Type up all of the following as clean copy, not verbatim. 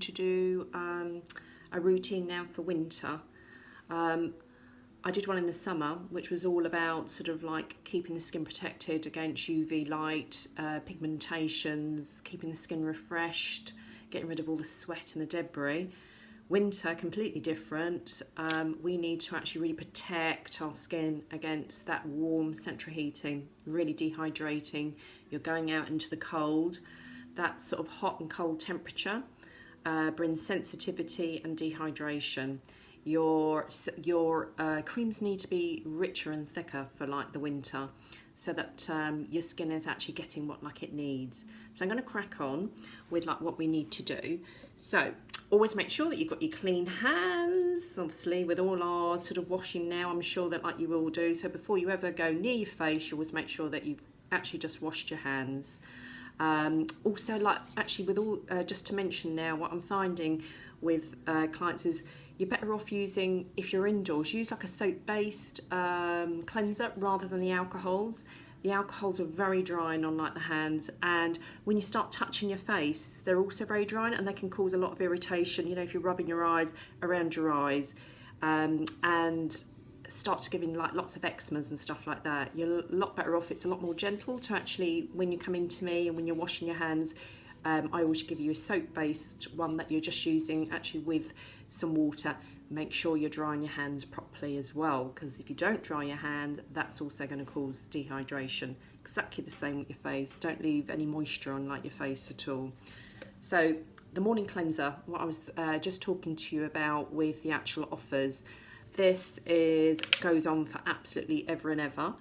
To do a routine now for winter. I did one in the summer, which was all about sort of like keeping the skin protected against UV light, pigmentations, keeping the skin refreshed, getting rid of all the sweat and the debris. Winter, completely different. We need to actually really protect our skin against that warm central heating, really dehydrating. You're going out into the cold. That sort of hot and cold temperature brings sensitivity and dehydration. Your creams need to be richer and thicker for like the winter, so that your skin is actually getting what like it needs. So I'm going to crack on with like what we need to do. So always make sure that you've got your clean hands. Obviously, with all our sort of washing now, I'm sure that like you will do. So before you ever go near your face, you always make sure that you've actually just washed your hands. Also, like actually with all, just to mention now, what I'm finding with clients is you're better off using, if you're indoors, use like a soap-based cleanser rather than the alcohols. The alcohols are very drying on like the hands, and when you start touching your face, they're also very drying and they can cause a lot of irritation. You know, if you're rubbing your eyes around your eyes, and starts giving like lots of eczemas and stuff like that, you're a lot better off. It's a lot more gentle to actually, when you come into me and when you're washing your hands, I always give you a soap-based one that you're just using actually with some water. Make sure you're drying your hands properly as well, because if you don't dry your hand, that's also going to cause dehydration. Exactly the same with your face. Don't leave any moisture on like your face at all. So the morning cleanser, what I was just talking to you about with the actual offers, this goes on for absolutely ever and ever.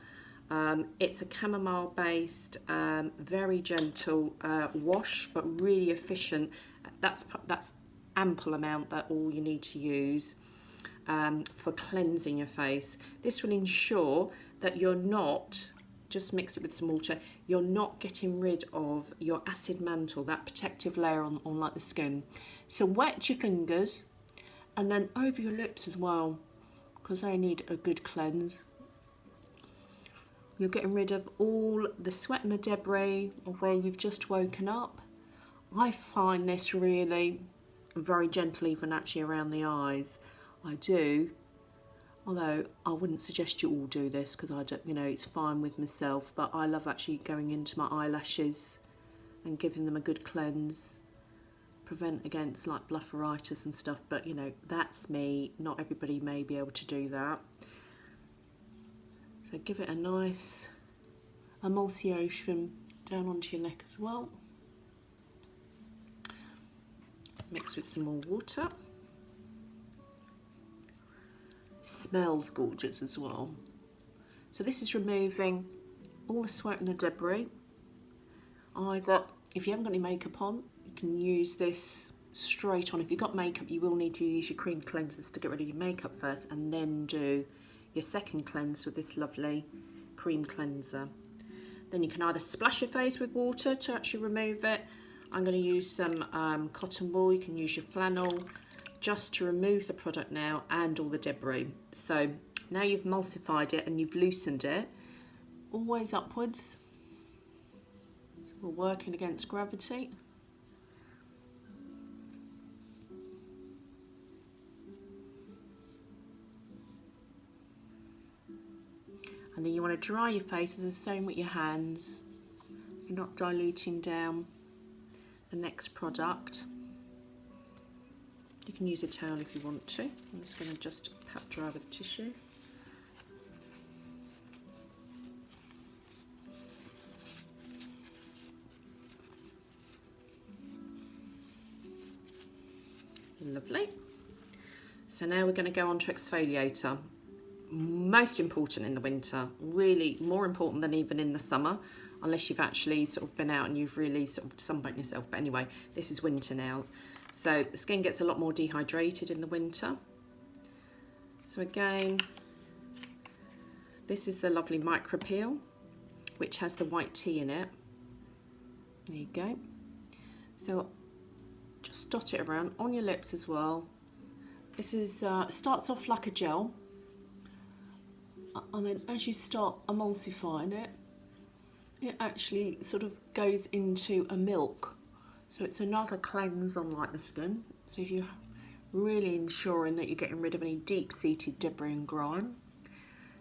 It's a chamomile based, very gentle wash, but really efficient. That's ample amount that all you need to use for cleansing your face. This will ensure that you're not, just mix it with some water, you're not getting rid of your acid mantle, that protective layer on like the skin. So wet your fingers and then over your lips as well, because they need a good cleanse. You're getting rid of all the sweat and the debris of where you've just woken up. I find this really very gentle, even actually around the eyes. I do, although I wouldn't suggest you all do this because I don't, you know, it's fine with myself, but I love actually going into my eyelashes and giving them a good cleanse, prevent against like blepharitis and stuff, but you know, that's me. Not everybody may be able to do that. So give it a nice emulsion down onto your neck as well. Mix with some more water. Smells gorgeous as well. So this is removing all the sweat and the debris. If you haven't got any makeup on, you can use this straight on. If you've got makeup, you will need to use your cream cleansers to get rid of your makeup first, and then do your second cleanse with this lovely cream cleanser. Then you can either splash your face with water to actually remove it. I'm going to use some cotton wool. You can use your flannel just to remove the product now and all the debris. So now you've emulsified it and you've loosened it, always upwards. So we're working against gravity. And then you want to dry your face as the same with your hands. You're not diluting down the next product. You can use a towel if you want to. I'm just going to just pat dry with tissue. Lovely. So now we're going to go on to exfoliator. Most important in the winter, really more important than even in the summer, unless you've actually sort of been out and you've really sort of sunburnt yourself. But anyway, this is winter now. So the skin gets a lot more dehydrated in the winter. So again, this is the lovely micro peel, which has the white tea in it. There you go. So just dot it around on your lips as well. This is starts off like a gel, and then as you start emulsifying it, it actually sort of goes into a milk. So it's another cleanse on like the skin. So if you're really ensuring that you're getting rid of any deep-seated debris and grime.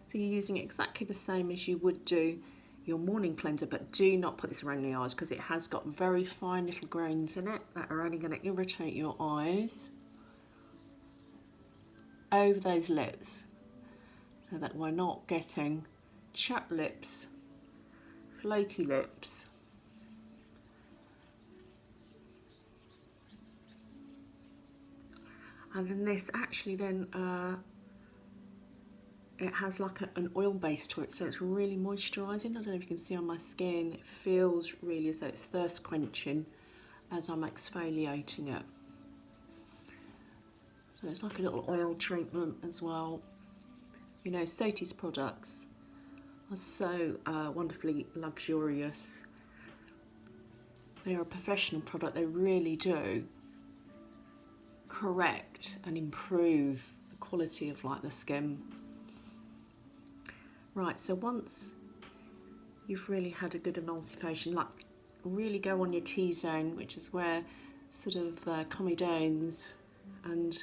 So you're using exactly the same as you would do your morning cleanser, but do not put this around the eyes because it has got very fine little grains in it that are only going to irritate your eyes over those lips, so that we're not getting chapped lips, flaky lips. And then this actually then it has like an oil base to it, so it's really moisturising. I don't know if you can see on my skin, it feels really as though it's thirst quenching as I'm exfoliating it. So it's like a little oil treatment as well. You know, Stati's products are so wonderfully luxurious. They're a professional product. They really do correct and improve the quality of like the skin. Right, so once you've really had a good emulsification, like really go on your T-zone, which is where sort of comedones and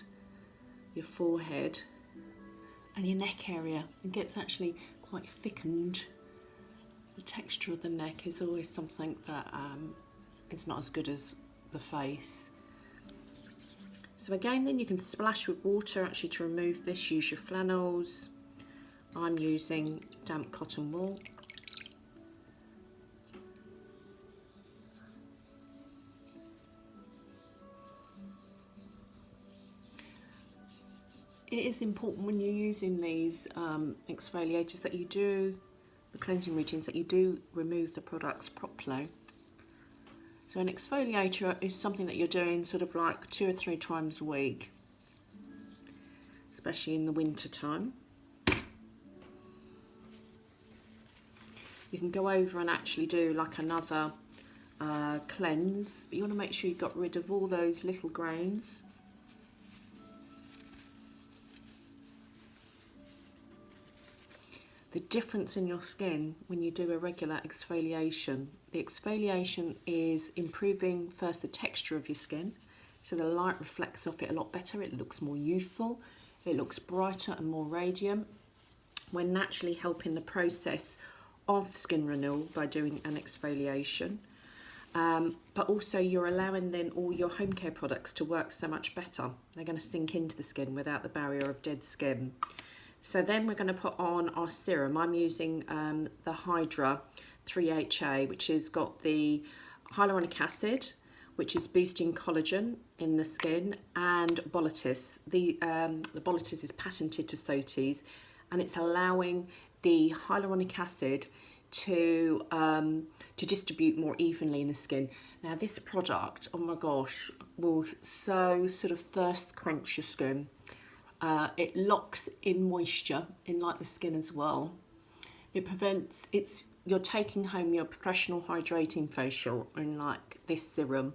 your forehead and your neck area. It gets actually quite thickened. The texture of the neck is always something that is not as good as the face. So again, then you can splash with water actually to remove this. Use your flannels. I'm using damp cotton wool. It is important when you're using these exfoliators that you do, the cleansing routines, that you do remove the products properly. So an exfoliator is something that you're doing sort of like 2 or 3 times a week, especially in the winter time. You can go over and actually do like another cleanse, but you want to make sure you've got rid of all those little grains. The difference in your skin when you do a regular exfoliation, the exfoliation is improving first the texture of your skin, so the light reflects off it a lot better, it looks more youthful, it looks brighter and more radiant. We're naturally helping the process of skin renewal by doing an exfoliation, but also you're allowing then all your home care products to work so much better. They're going to sink into the skin without the barrier of dead skin. So then we're going to put on our serum. I'm using the Hydra 3HA, which has got the hyaluronic acid, which is boosting collagen in the skin, and Bolitis. The Bolitis is patented to Stati's, and it's allowing the hyaluronic acid to distribute more evenly in the skin. Now this product, oh my gosh, will so sort of thirst quench your skin. It locks in moisture in like the skin as well. It prevents, you're taking home your professional hydrating facial in like this serum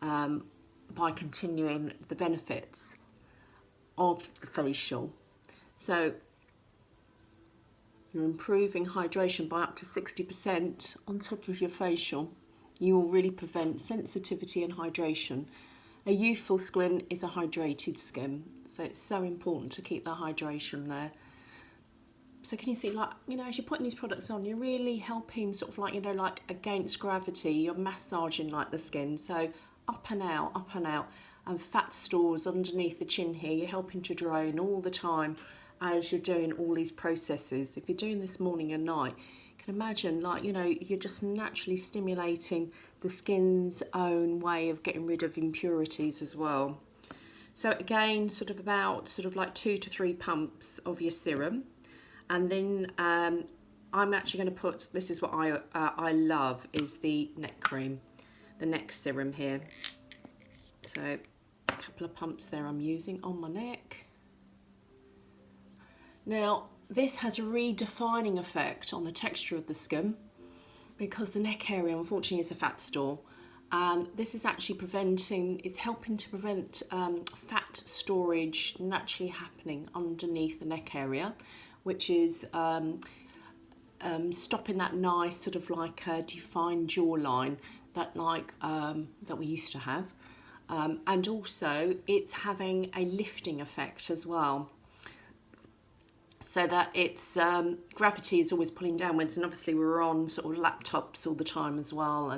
by continuing the benefits of the facial. So you're improving hydration by up to 60% on top of your facial. You will really prevent sensitivity and hydration. A youthful skin is a hydrated skin, so it's so important to keep the hydration there. So can you see, like, you know, as you're putting these products on, you're really helping sort of like, you know, like against gravity, you're massaging like the skin. So up and out, and fat stores underneath the chin here, you're helping to drain all the time as you're doing all these processes. If you're doing this morning and night, you can imagine, like, you know, you're just naturally stimulating the skin's own way of getting rid of impurities as well. So again, sort of like 2 to 3 pumps of your serum, and then I'm actually going to put, this is what I love, is the neck cream, the neck serum here. So a couple of pumps there I'm using on my neck. Now this has a redefining effect on the texture of the skin, because the neck area unfortunately is a fat store, and this is actually it's helping to prevent fat storage naturally happening underneath the neck area, which is stopping that nice sort of like defined jawline that that we used to have. And also it's having a lifting effect as well, so that it's gravity is always pulling downwards, and obviously we're on sort of laptops all the time as well,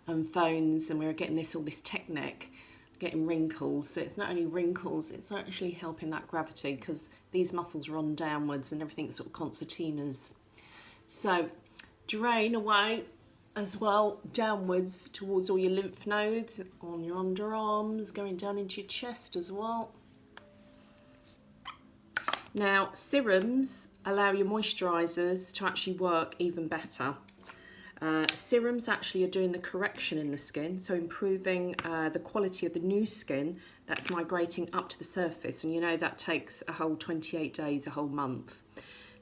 and phones, and we're getting all this tech neck, getting wrinkles. So it's not only wrinkles, it's actually helping that gravity, because these muscles are on downwards and everything's sort of concertinas. So drain away as well downwards towards all your lymph nodes, on your underarms, going down into your chest as well. Now, serums allow your moisturisers to actually work even better. Serums actually are doing the correction in the skin, so improving the quality of the new skin that's migrating up to the surface, and you know that takes a whole 28 days, a whole month.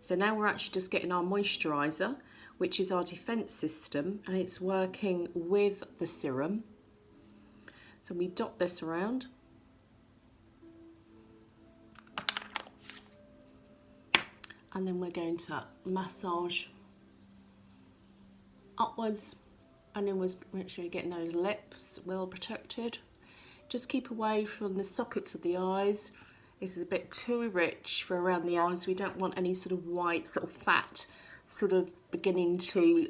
So now we're actually just getting our moisturiser, which is our defence system, and it's working with the serum. So we dot this around. And then we're going to massage upwards, and then we're make sure you're getting those lips well protected. Just keep away from the sockets of the eyes. This is a bit too rich for around the eyes. We don't want any sort of white, sort of fat, sort of beginning to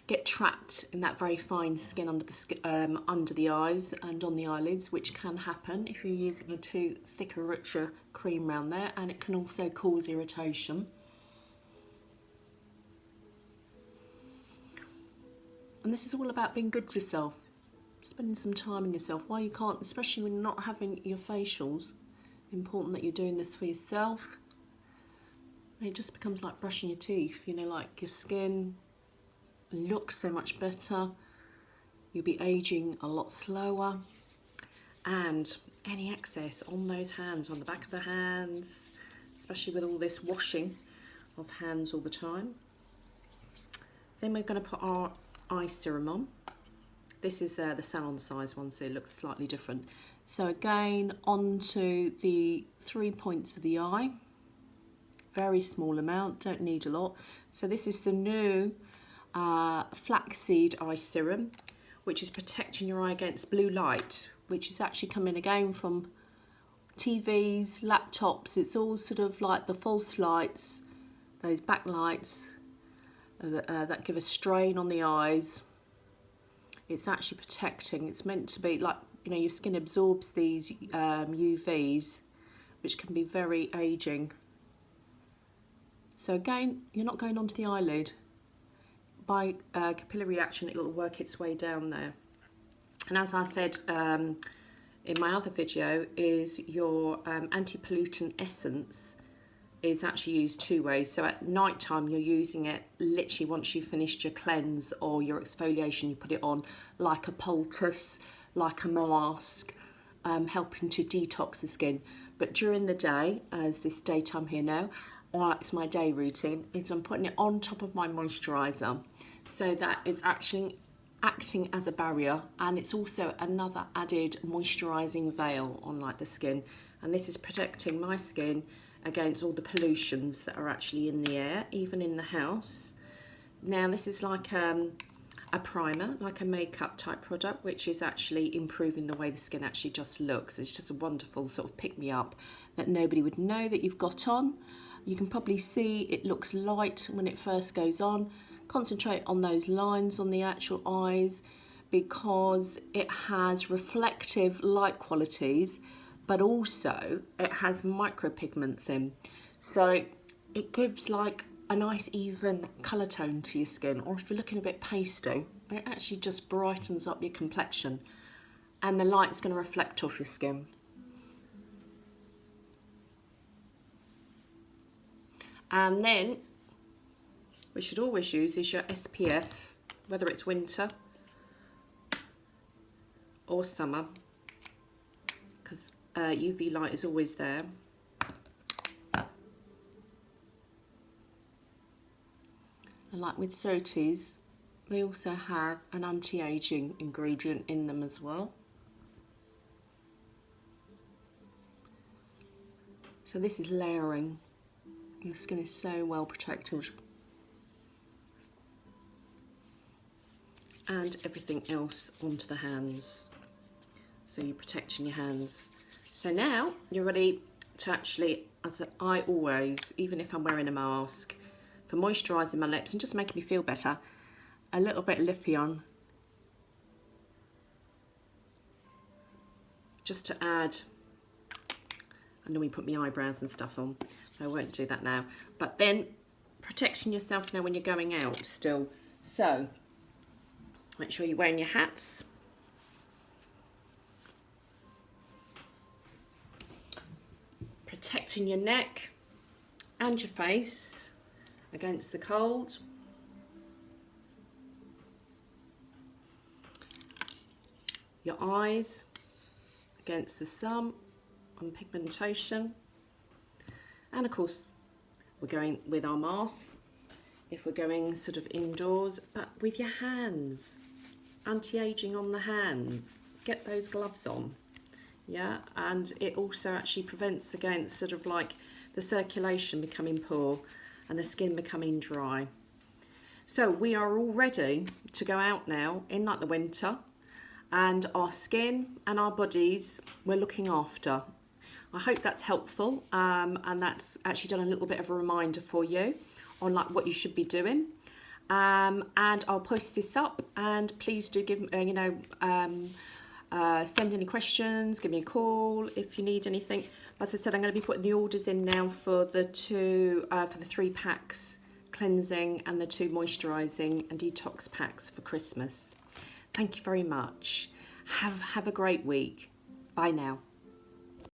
get trapped in that very fine skin under the eyes and on the eyelids, which can happen if you're using a too thicker, richer cream around there, and it can also cause irritation. And this is all about being good to yourself, spending some time in yourself. Why you can't, especially when you're not having your facials, important that you're doing this for yourself. And it just becomes like brushing your teeth, you know, like your skin looks so much better, you'll be aging a lot slower, and any excess on those hands, on the back of the hands, especially with all this washing of hands all the time. Then we're going to put our eye serum on. This is the salon size one, so it looks slightly different. So again, onto the 3 points of the eye, very small amount, don't need a lot. So this is the new flaxseed eye serum, which is protecting your eye against blue light, which is actually coming again from TVs, laptops. It's all sort of like the false lights, those backlights that give a strain on the eyes. It's actually protecting. It's meant to be like, you know, your skin absorbs these UVs, which can be very aging. So again, you're not going onto the eyelid. By capillary action, it'll work its way down there. And as I said in my other video, is your anti-pollutant essence is actually used two ways. So at night time, you're using it literally once you've finished your cleanse or your exfoliation, you put it on like a poultice, like a mask, helping to detox the skin. But during the day, as this daytime here now, it's my day routine, is I'm putting it on top of my moisturiser, so that it's actually acting as a barrier, and it's also another added moisturising veil on like the skin, and this is protecting my skin against all the pollutions that are actually in the air, even in the house. Now this is like a primer, like a makeup type product, which is actually improving the way the skin actually just looks. It's just a wonderful sort of pick-me-up that nobody would know that you've got on. You can probably see it looks light when it first goes on. Concentrate on those lines on the actual eyes, because it has reflective light qualities, but also it has micropigments in. So it gives like a nice even colour tone to your skin, or if you're looking a bit pasty, it actually just brightens up your complexion, and the light's going to reflect off your skin. And then we should always use is your SPF, whether it's winter or summer, because UV light is always there. And like with Certes, they also have an anti-aging ingredient in them as well. So this is layering. Your skin is so well protected. and everything else onto the hands. So you're protecting your hands. So now you're ready to actually, as I always, even if I'm wearing a mask, for moisturising my lips and just making me feel better, a little bit of Lifion, just to add. I normally put my eyebrows and stuff on. I won't do that now. But then protecting yourself now when you're going out still. So make sure you're wearing your hats. Protecting your neck and your face against the cold. Your eyes against the sun and pigmentation. And of course, we're going with our masks if we're going sort of indoors, but with your hands, anti-aging on the hands. Get those gloves on. Yeah, and it also actually prevents against sort of like the circulation becoming poor and the skin becoming dry. So we are all ready to go out now in like the winter, and our skin and our bodies we're looking after. I hope that's helpful, and that's actually done a little bit of a reminder for you on like what you should be doing. And I'll post this up, and please do give send any questions, give me a call if you need anything. As I said, I'm going to be putting the orders in now for the 3 packs cleansing and the 2 moisturising and detox packs for Christmas. Thank you very much. Have a great week. Bye now.